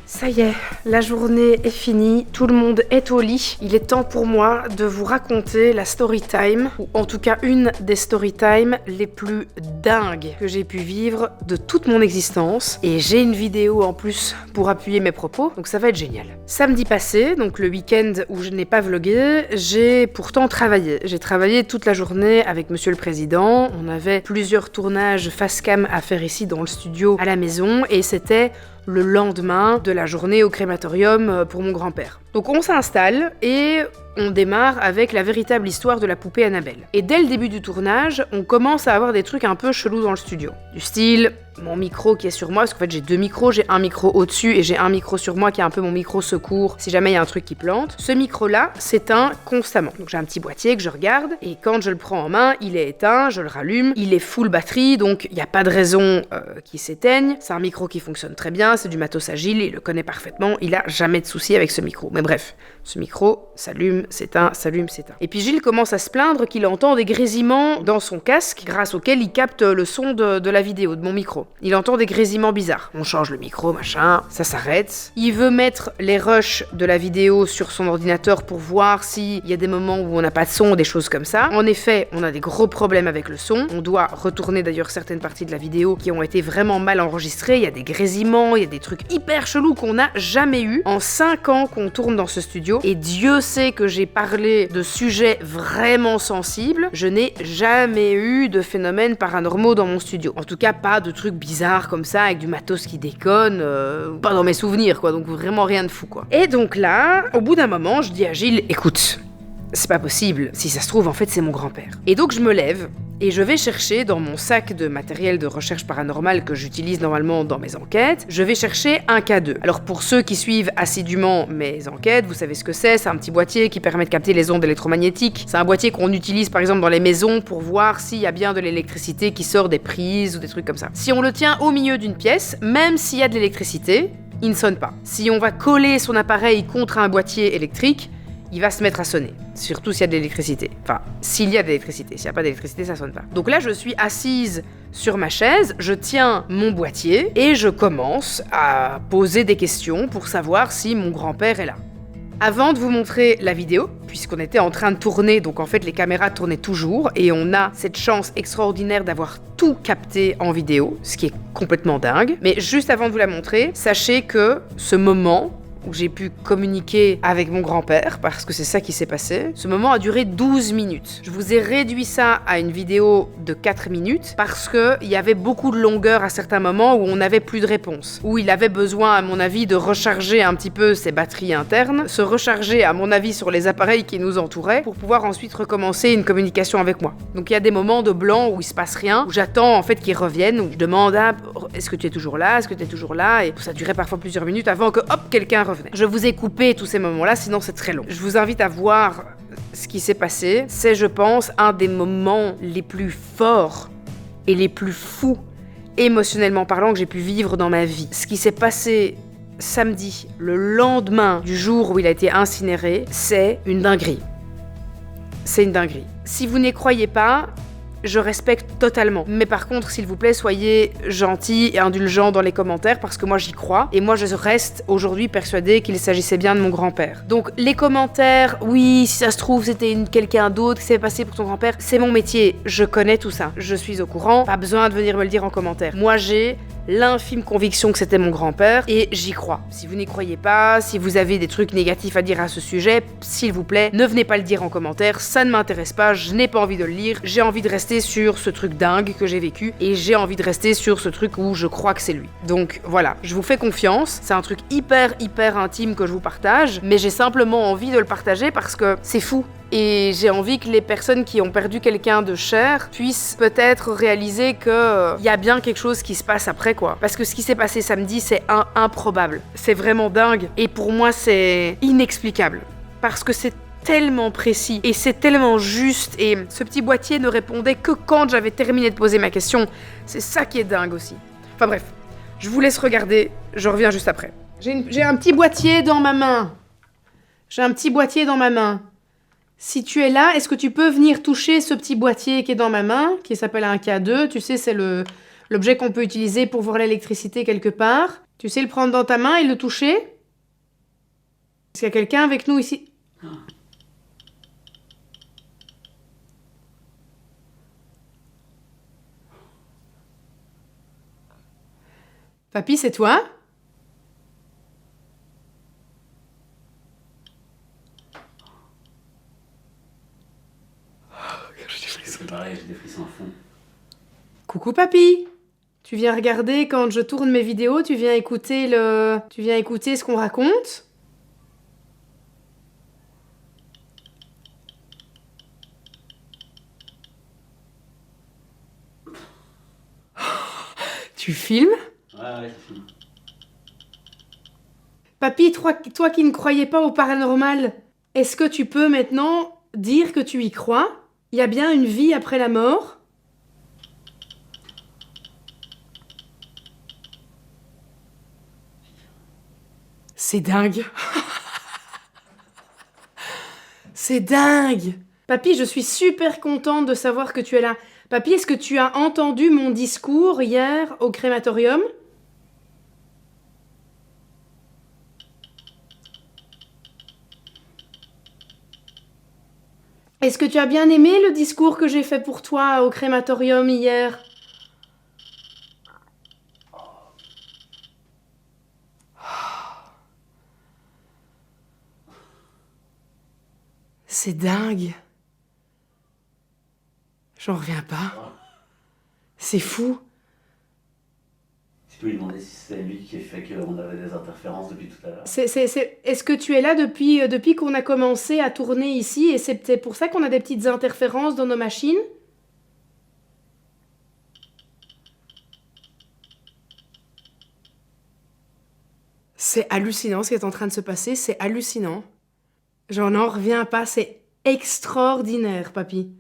Ça y est, la journée est finie, tout le monde est au lit. Il est temps pour moi de vous raconter la story time, ou en tout cas une des story time les plus dingues que j'ai pu vivre de toute mon existence. Et j'ai une vidéo en plus pour appuyer mes propos, donc ça va être génial. Samedi passé, donc le week-end où je n'ai pas vlogué, j'ai pourtant travaillé. J'ai travaillé toute la journée avec Monsieur le Président. On avait plusieurs tournages face cam à faire ici dans le studio à la maison et c'était le lendemain de la journée au crématorium pour mon grand-père. Donc on s'installe et on démarre avec la véritable histoire de la poupée Annabelle. Et dès le début du tournage, on commence à avoir des trucs un peu chelous dans le studio. Du style, mon micro qui est sur moi, parce qu'en fait j'ai 2 micros, j'ai un micro au-dessus et j'ai un micro sur moi qui est un peu mon micro secours si jamais il y a un truc qui plante. Ce micro-là s'éteint constamment. Donc j'ai un petit boîtier que je regarde et quand je le prends en main, il est éteint, je le rallume, il est full batterie, donc il n'y a pas de raison qu'il s'éteigne. C'est un micro qui fonctionne très bien, c'est du matos agile, il le connaît parfaitement, il a jamais de soucis avec ce micro. Mais bref, ce micro s'allume, s'éteint, s'allume, s'éteint. Et puis Gilles commence à se plaindre qu'il entend des grésillements dans son casque grâce auquel il capte le son de la vidéo, de mon micro. Il entend des grésillements bizarres. On change le micro, machin, ça s'arrête. Il veut mettre les rushs de la vidéo sur son ordinateur pour voir s'il y a des moments où on n'a pas de son, des choses comme ça. En effet, on a des gros problèmes avec le son. On doit retourner d'ailleurs certaines parties de la vidéo qui ont été vraiment mal enregistrées. Il y a des grésillements, il y a des trucs hyper chelous qu'on n'a jamais eu en 5 ans qu'on tourne dans ce studio. Et Dieu sait que j'ai parlé de sujets vraiment sensibles. Je n'ai jamais eu de phénomènes paranormaux dans mon studio. En tout cas, pas de trucs bizarres comme ça, avec du matos qui déconne. Pas dans mes souvenirs, quoi. Donc vraiment rien de fou, quoi. Et donc là, au bout d'un moment, je dis à Gilles, écoute, c'est pas possible. Si ça se trouve, en fait, c'est mon grand-père. Et donc je me lève et je vais chercher dans mon sac de matériel de recherche paranormale que j'utilise normalement dans mes enquêtes, je vais chercher un K2. Alors pour ceux qui suivent assidûment mes enquêtes, vous savez ce que c'est un petit boîtier qui permet de capter les ondes électromagnétiques. C'est un boîtier qu'on utilise par exemple dans les maisons pour voir s'il y a bien de l'électricité qui sort des prises ou des trucs comme ça. Si on le tient au milieu d'une pièce, même s'il y a de l'électricité, il ne sonne pas. Si on va coller son appareil contre un boîtier électrique, il va se mettre à sonner, surtout s'il y a de l'électricité. Enfin, s'il y a de l'électricité, s'il n'y a pas d'électricité, ça sonne pas. Donc là, je suis assise sur ma chaise, je tiens mon boîtier et je commence à poser des questions pour savoir si mon grand-père est là. Avant de vous montrer la vidéo, puisqu'on était en train de tourner, donc en fait les caméras tournaient toujours, et on a cette chance extraordinaire d'avoir tout capté en vidéo, ce qui est complètement dingue. Mais juste avant de vous la montrer, sachez que ce moment où j'ai pu communiquer avec mon grand-père, parce que c'est ça qui s'est passé. Ce moment a duré 12 minutes. Je vous ai réduit ça à une vidéo de 4 minutes, parce qu'il y avait beaucoup de longueur à certains moments où on n'avait plus de réponse, où il avait besoin, à mon avis, de recharger un petit peu ses batteries internes, se recharger, à mon avis, sur les appareils qui nous entouraient, pour pouvoir ensuite recommencer une communication avec moi. Donc il y a des moments de blanc où il se passe rien, où j'attends en fait qu'ils reviennent, où je demande est-ce que tu es toujours là, est-ce que tu es toujours là, et ça durait parfois plusieurs minutes avant que, hop, quelqu'un revenait. Je vous ai coupé tous ces moments-là, sinon c'est très long. Je vous invite à voir ce qui s'est passé. C'est, je pense, un des moments les plus forts et les plus fous, émotionnellement parlant, que j'ai pu vivre dans ma vie. Ce qui s'est passé samedi, le lendemain du jour où il a été incinéré, c'est une dinguerie. C'est une dinguerie. Si vous n'y croyez pas, je respecte totalement. Mais par contre, s'il vous plaît, soyez gentils et indulgents dans les commentaires parce que moi j'y crois. Et moi je reste aujourd'hui persuadée qu'il s'agissait bien de mon grand-père. Donc les commentaires, oui, si ça se trouve c'était quelqu'un d'autre qui s'est passé pour ton grand-père, c'est mon métier. Je connais tout ça. Je suis au courant. Pas besoin de venir me le dire en commentaire. Moi j'ai l'infime conviction que c'était mon grand-père, et j'y crois. Si vous n'y croyez pas, si vous avez des trucs négatifs à dire à ce sujet, s'il vous plaît, ne venez pas le dire en commentaire, ça ne m'intéresse pas, je n'ai pas envie de le lire, j'ai envie de rester sur ce truc dingue que j'ai vécu, et j'ai envie de rester sur ce truc où je crois que c'est lui. Donc voilà, je vous fais confiance, c'est un truc hyper intime que je vous partage, mais j'ai simplement envie de le partager parce que c'est fou. Et j'ai envie que les personnes qui ont perdu quelqu'un de cher puissent peut-être réaliser que y a bien quelque chose qui se passe après, quoi. Parce que ce qui s'est passé samedi, c'est improbable. C'est vraiment dingue. Et pour moi, c'est inexplicable. Parce que c'est tellement précis et c'est tellement juste. Et ce petit boîtier ne répondait que quand j'avais terminé de poser ma question. C'est ça qui est dingue aussi. Enfin bref, je vous laisse regarder. Je reviens juste après. J'ai un petit boîtier dans ma main. J'ai un petit boîtier dans ma main. Si tu es là, est-ce que tu peux venir toucher ce petit boîtier qui est dans ma main, qui s'appelle un K2? Tu sais, c'est l'objet qu'on peut utiliser pour voir l'électricité quelque part. Tu sais le prendre dans ta main et le toucher? Est-ce qu'il y a quelqu'un avec nous ici? Papy, c'est toi? C'est pareil, j'ai des frissons à fond. Coucou papy! Tu viens regarder quand je tourne mes vidéos, tu viens écouter ce qu'on raconte? Tu filmes? Ouais, je filme. Papy, toi qui ne croyais pas au paranormal, est-ce que tu peux maintenant dire que tu y crois? Il y a bien une vie après la mort? C'est dingue. C'est dingue. Papy, je suis super contente de savoir que tu es là. Papy, est-ce que tu as entendu mon discours hier au crématorium? Est-ce que tu as bien aimé le discours que j'ai fait pour toi au crématorium hier? C'est dingue. J'en reviens pas. C'est fou. Tu peux lui demander si c'est lui qui a fait qu'on avait des interférences depuis tout à l'heure. Est-ce que tu es là depuis qu'on a commencé à tourner ici et c'est pour ça qu'on a des petites interférences dans nos machines? C'est hallucinant ce qui est en train de se passer, c'est hallucinant. J'en reviens pas, c'est extraordinaire, papy.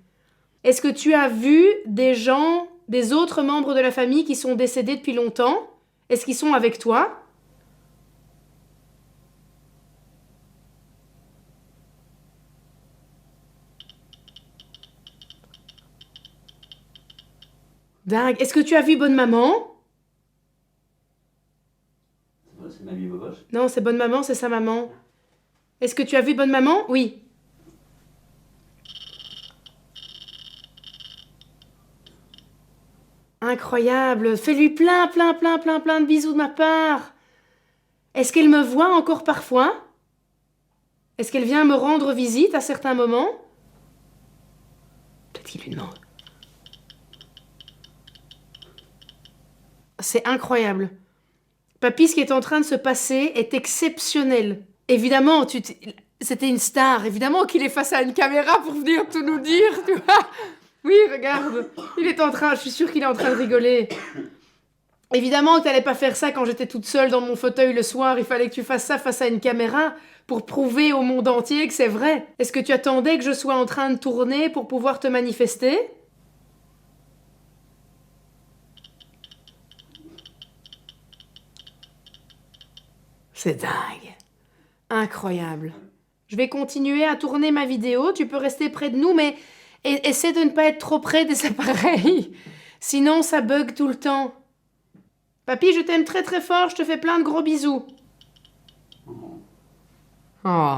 Est-ce que tu as vu des gens, des autres membres de la famille qui sont décédés depuis longtemps? Est-ce qu'ils sont avec toi? Dingue. Est-ce que tu as vu Bonne Maman? C'est Mamie Boboche? Non, c'est Bonne Maman, c'est sa maman. Est-ce que tu as vu Bonne Maman? Oui. Incroyable. Fais-lui plein de bisous de ma part. Est-ce qu'elle me voit encore parfois? Est-ce qu'elle vient me rendre visite à certains moments? Peut-être qu'il lui demande. C'est incroyable. Papy, ce qui est en train de se passer est exceptionnel. Évidemment, c'était une star. Évidemment qu'il est face à une caméra pour venir tout nous dire, tu vois. Oui, regarde. Je suis sûre qu'il est en train de rigoler. Évidemment que t'allais pas faire ça quand j'étais toute seule dans mon fauteuil le soir. Il fallait que tu fasses ça face à une caméra pour prouver au monde entier que c'est vrai. Est-ce que tu attendais que je sois en train de tourner pour pouvoir te manifester? C'est dingue. Incroyable. Je vais continuer à tourner ma vidéo. Tu peux rester près de nous, mais essaie de ne pas être trop près des appareils. Sinon, ça bug tout le temps. Papy, je t'aime très très fort. Je te fais plein de gros bisous. Oh.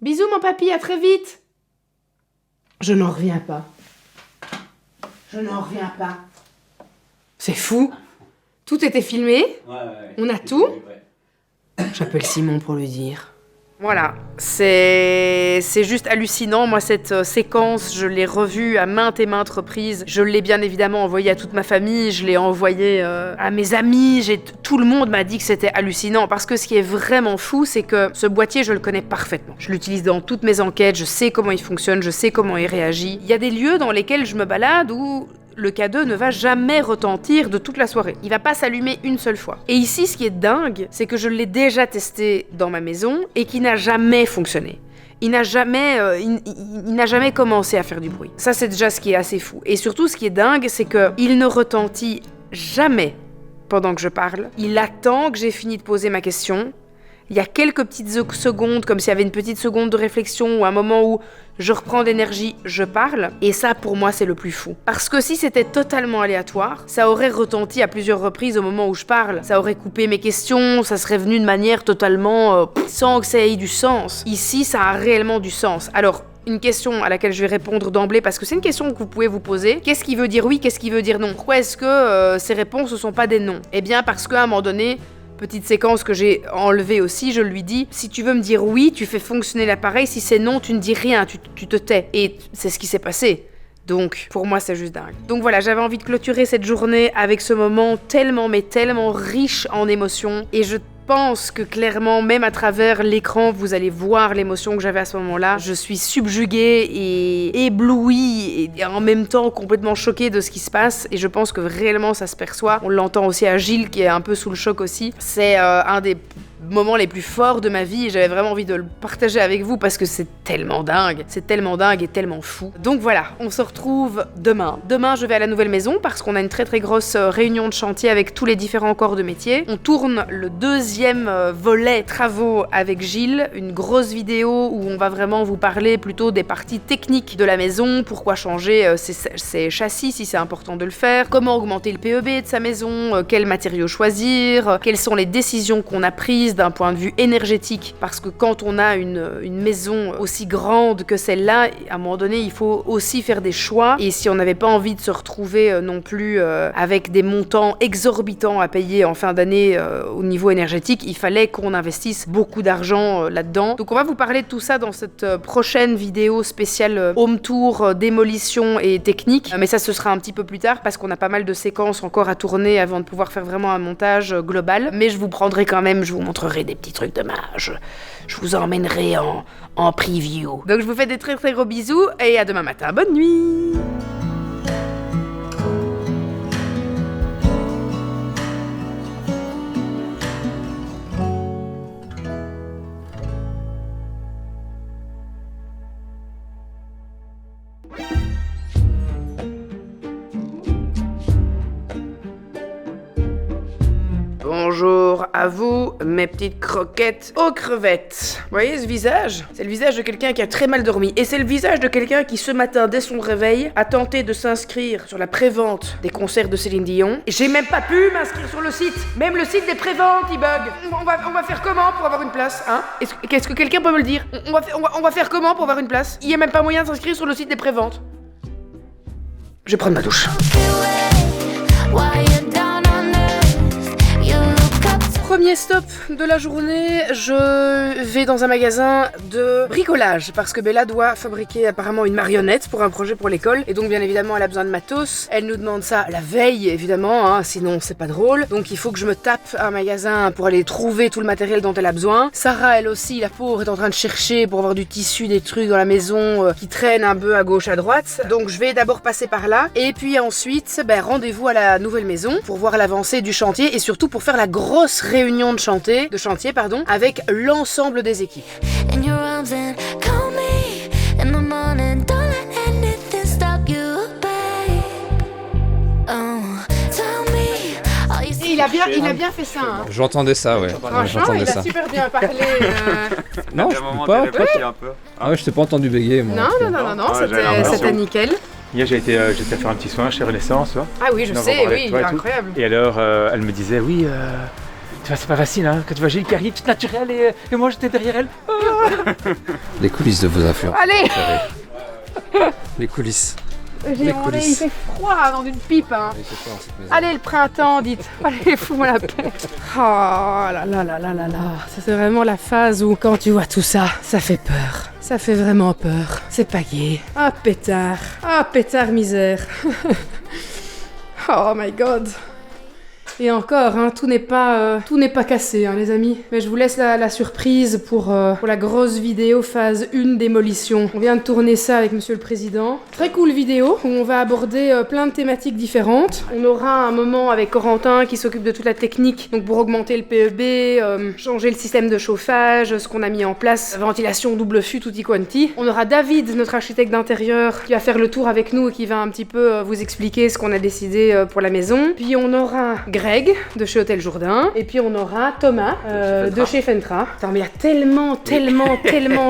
Bisous, mon papy. À très vite. Je n'en reviens pas. Je n'en reviens pas. C'est fou. Tout était filmé. Ouais. On a tout. J'appelle Simon pour lui dire. Voilà, c'est juste hallucinant. Moi, cette séquence, je l'ai revue à maintes et maintes reprises. Je l'ai bien évidemment envoyée à toute ma famille, je l'ai envoyée à mes amis. Tout le monde m'a dit que c'était hallucinant. Parce que ce qui est vraiment fou, c'est que ce boîtier, je le connais parfaitement. Je l'utilise dans toutes mes enquêtes, je sais comment il fonctionne, je sais comment il réagit. Il y a des lieux dans lesquels je me balade où le K2 ne va jamais retentir de toute la soirée. Il va pas s'allumer une seule fois. Et ici, ce qui est dingue, c'est que je l'ai déjà testé dans ma maison et qui n'a jamais fonctionné. Il n'a jamais commencé à faire du bruit. Ça, c'est déjà ce qui est assez fou. Et surtout, ce qui est dingue, c'est qu'il ne retentit jamais pendant que je parle. Il attend que j'ai fini de poser ma question. Il y a quelques petites secondes, comme s'il y avait une petite seconde de réflexion ou un moment où je reprends d'énergie, je parle. Et ça, pour moi, c'est le plus fou. Parce que si c'était totalement aléatoire, ça aurait retenti à plusieurs reprises au moment où je parle. Ça aurait coupé mes questions, ça serait venu de manière totalement sans que ça ait du sens. Ici, ça a réellement du sens. Alors, une question à laquelle je vais répondre d'emblée, parce que c'est une question que vous pouvez vous poser. Qu'est-ce qui veut dire oui, qu'est-ce qui veut dire non? Pourquoi est-ce que ces réponses ne sont pas des non? Eh bien, parce qu'à un moment donné, petite séquence que j'ai enlevée aussi, je lui dis, si tu veux me dire oui, tu fais fonctionner l'appareil, si c'est non, tu ne dis rien, tu te tais. Et c'est ce qui s'est passé. Donc, pour moi, c'est juste dingue. Donc voilà, j'avais envie de clôturer cette journée avec ce moment tellement, mais tellement riche en émotions. Et je pense que clairement, même à travers l'écran, vous allez voir l'émotion que j'avais à ce moment-là. Je suis subjuguée et éblouie et en même temps complètement choquée de ce qui se passe. Et je pense que réellement, ça se perçoit. On l'entend aussi à Gilles, qui est un peu sous le choc aussi. C'est un des moments les plus forts de ma vie et j'avais vraiment envie de le partager avec vous parce que c'est tellement dingue et tellement fou. Donc voilà, on se retrouve demain. Demain, je vais à la nouvelle maison parce qu'on a une très très grosse réunion de chantier avec tous les différents corps de métier. On tourne le deuxième volet travaux avec Gilles, une grosse vidéo où on va vraiment vous parler plutôt des parties techniques de la maison, pourquoi changer ses châssis si c'est important de le faire, comment augmenter le PEB de sa maison, quels matériaux choisir, quelles sont les décisions qu'on a prises d'un point de vue énergétique, parce que quand on a une maison aussi grande que celle-là, à un moment donné, il faut aussi faire des choix, et si on n'avait pas envie de se retrouver non plus avec des montants exorbitants à payer en fin d'année au niveau énergétique, il fallait qu'on investisse beaucoup d'argent là-dedans. Donc on va vous parler de tout ça dans cette prochaine vidéo spéciale home tour, démolition et technique, mais ça ce sera un petit peu plus tard, parce qu'on a pas mal de séquences encore à tourner avant de pouvoir faire vraiment un montage global, mais je vous prendrai quand même, je vous montrerai des petits trucs de mage. Je vous emmènerai en preview. Donc je vous fais des très très gros bisous et à demain matin. Bonne nuit. Bonjour à vous, mes petites croquettes aux crevettes. Vous voyez ce visage? C'est le visage de quelqu'un qui a très mal dormi. Et c'est le visage de quelqu'un qui, ce matin, dès son réveil, a tenté de s'inscrire sur la prévente des concerts de Céline Dion. Et j'ai même pas pu m'inscrire sur le site. Même le site des préventes, il bug. On va faire comment pour avoir une place, hein? Qu'est-ce que quelqu'un peut me le dire? On va faire comment pour avoir une place? Il y a même pas moyen de s'inscrire sur le site des préventes. Je vais prendre ma douche. Premier stop de la journée, je vais dans un magasin de bricolage parce que Bella doit fabriquer apparemment une marionnette pour un projet pour l'école et donc bien évidemment elle a besoin de matos. Elle nous demande ça la veille évidemment, hein, sinon c'est pas drôle. Donc il faut que je me tape un magasin pour aller trouver tout le matériel dont elle a besoin. Sarah elle aussi, la pauvre, est en train de chercher pour avoir du tissu, des trucs dans la maison qui traînent un peu à gauche à droite. Donc je vais d'abord passer par là et puis ensuite rendez-vous à la nouvelle maison pour voir l'avancée du chantier et surtout pour faire la grosse réunion de chantier, avec l'ensemble des équipes. Il a bien fait ça. Hein. J'entendais ça, ouais. Franchement, il a super bien parlé. Non, je peux pas. Ah ouais, je t'ai pas entendu bégayer, moi. Non, c'était nickel. Hier, j'ai été faire un petit soin chez Renaissance. Tu vois. Ah oui, je sais, oui, incroyable. Et alors, elle me disait, oui, tu vois, c'est pas facile, hein, quand tu vois Gilles qui arrive toute naturelle et moi j'étais derrière elle. Les coulisses de vos affaires. Allez. Les coulisses. Il fait froid dans une pipe. Hein. Oui, c'est fort, cette maison. Allez, le printemps, dites. Allez, fous-moi la paix. Oh là là là là là là. Ça, c'est vraiment la phase où, quand tu vois tout ça, ça fait peur. Ça fait vraiment peur. C'est pas gai. Ah, pétard. Ah, pétard misère. Oh my god. Et encore, hein, tout n'est pas cassé, hein, les amis. Mais je vous laisse la surprise pour la grosse vidéo phase 1 démolition. On vient de tourner ça avec Monsieur le Président. Très cool vidéo où on va aborder plein de thématiques différentes. On aura un moment avec Corentin qui s'occupe de toute la technique, donc pour augmenter le PEB, changer le système de chauffage, ce qu'on a mis en place, ventilation double fût, tutti quanti. On aura David, notre architecte d'intérieur, qui va faire le tour avec nous et qui va un petit peu vous expliquer ce qu'on a décidé pour la maison. Puis on aura Greg de chez Hôtel Jourdain, et puis on aura Thomas de chez Fentra. Attends, mais il y a tellement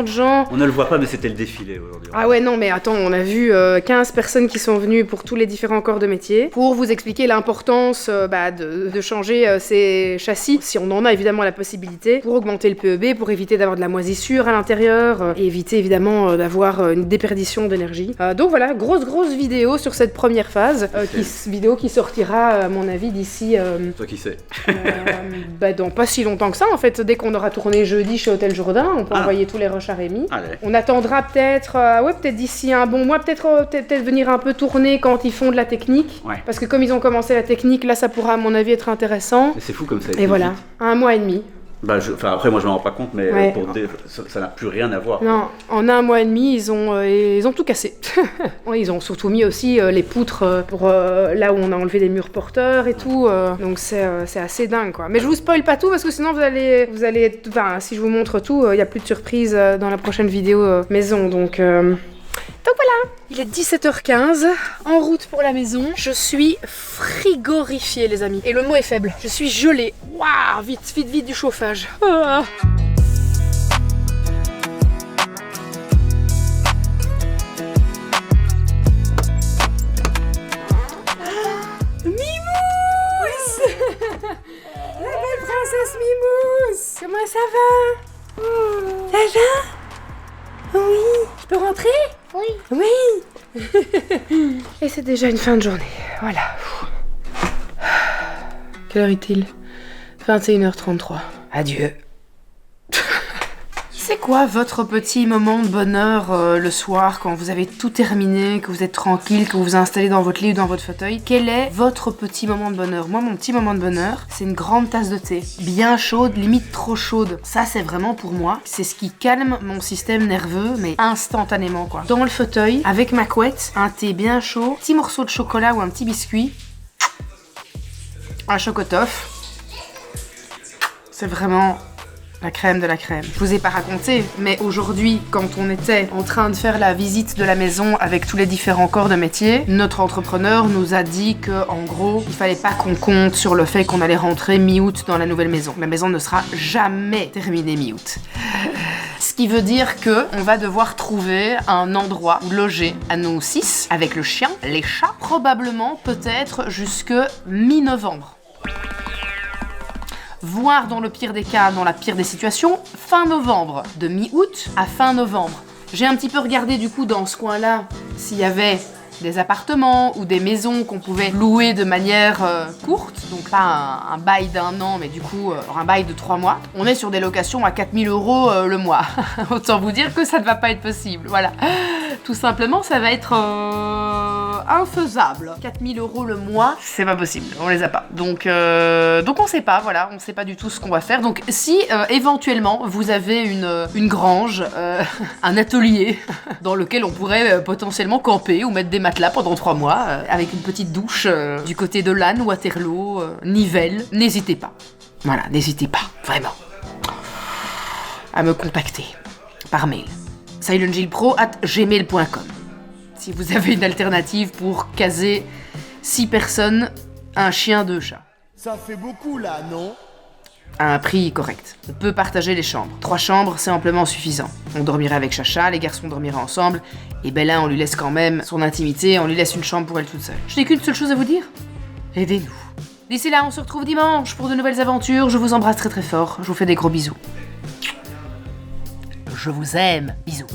de gens. On ne le voit pas, mais c'était le défilé aujourd'hui. Ah ouais, non, mais attends, on a vu 15 personnes qui sont venues pour tous les différents corps de métier pour vous expliquer l'importance de changer ces châssis, si on en a évidemment la possibilité, pour augmenter le PEB, pour éviter d'avoir de la moisissure à l'intérieur et éviter évidemment d'avoir une déperdition d'énergie. Donc voilà, grosse vidéo sur cette première phase, vidéo qui sortira à mon avis d'ici Toi qui sais. dans pas si longtemps que ça en fait. Dès qu'on aura tourné jeudi chez Hôtel Jourdain, on peut envoyer tous les rushs à Rémi. Allez. On attendra peut-être peut-être d'ici un bon mois, peut-être venir un peu tourner quand ils font de la technique. Ouais. Parce que comme ils ont commencé la technique, là ça pourra à mon avis être intéressant. Mais c'est fou comme ça. Et voilà, 1 mois et demi. Bah, après, moi je m'en rends pas compte, mais Ouais. ça n'a plus rien à voir. Non, en 1 mois et demi, ils ont tout cassé. Ouais, ils ont surtout mis aussi les poutres pour là où on a enlevé des murs porteurs et tout. Donc c'est assez dingue quoi. Mais je vous spoil pas tout parce que sinon vous allez enfin, si je vous montre tout, il y a plus de surprises dans la prochaine vidéo maison. Donc voilà, il est 17h15, en route pour la maison. Je suis frigorifiée les amis. Et le mot est faible, je suis gelée. Waouh, vite du chauffage. Ah. Mimousse. La belle princesse Mimousse. Comment ça va? Ça va? Oui. Je peux rentrer? Oui. Oui. Et c'est déjà une fin de journée. Voilà. Quelle heure est-il? 21h33. Adieu. C'est quoi votre petit moment de bonheur le soir quand vous avez tout terminé, que vous êtes tranquille, que vous vous installez dans votre lit ou dans votre fauteuil? Quel est votre petit moment de bonheur? Moi, mon petit moment de bonheur, c'est une grande tasse de thé. Bien chaude, limite trop chaude. Ça, c'est vraiment pour moi. C'est ce qui calme mon système nerveux, mais instantanément, quoi. Dans le fauteuil, avec ma couette, un thé bien chaud, petit morceau de chocolat ou un petit biscuit, un chocotoff. C'est vraiment la crème de la crème. Je vous ai pas raconté, mais aujourd'hui, quand on était en train de faire la visite de la maison avec tous les différents corps de métier, notre entrepreneur nous a dit que, en gros, il fallait pas qu'on compte sur le fait qu'on allait rentrer mi-août dans la nouvelle maison. La maison ne sera jamais terminée mi-août. Ce qui veut dire que on va devoir trouver un endroit où loger à nous 6, avec le chien, les chats, probablement peut-être jusque mi-novembre. Voire dans le pire des cas, dans la pire des situations, fin novembre. De mi-août à fin novembre. J'ai un petit peu regardé du coup dans ce coin-là s'il y avait des appartements ou des maisons qu'on pouvait louer de manière courte, donc pas un bail d'1 an, mais du coup un bail de 3 mois. On est sur des locations à 4 000 € le mois. Autant vous dire que ça ne va pas être possible, voilà. Tout simplement, ça va être infaisable. 4 000 € le mois, c'est pas possible, on les a pas. Donc on sait pas, voilà, on sait pas du tout ce qu'on va faire. Donc si éventuellement vous avez une grange, un atelier dans lequel on pourrait potentiellement camper ou mettre des matelas pendant 3 mois, avec une petite douche du côté de Lannes, Waterloo, Nivelles, n'hésitez pas. Voilà, n'hésitez pas, vraiment, à me contacter par mail. silentjillpro@gmail.com. Si vous avez une alternative pour caser 6 personnes, un chien, 2 chats. Ça fait beaucoup là, non? À un prix correct. On peut partager les chambres. 3 chambres, c'est amplement suffisant. On dormirait avec Chacha, les garçons dormiraient ensemble, et Bella, on lui laisse quand même son intimité, on lui laisse une chambre pour elle toute seule. Je n'ai qu'une seule chose à vous dire. Aidez-nous. D'ici là, on se retrouve dimanche pour de nouvelles aventures. Je vous embrasse très très fort. Je vous fais des gros bisous. Je vous aime. Bisous.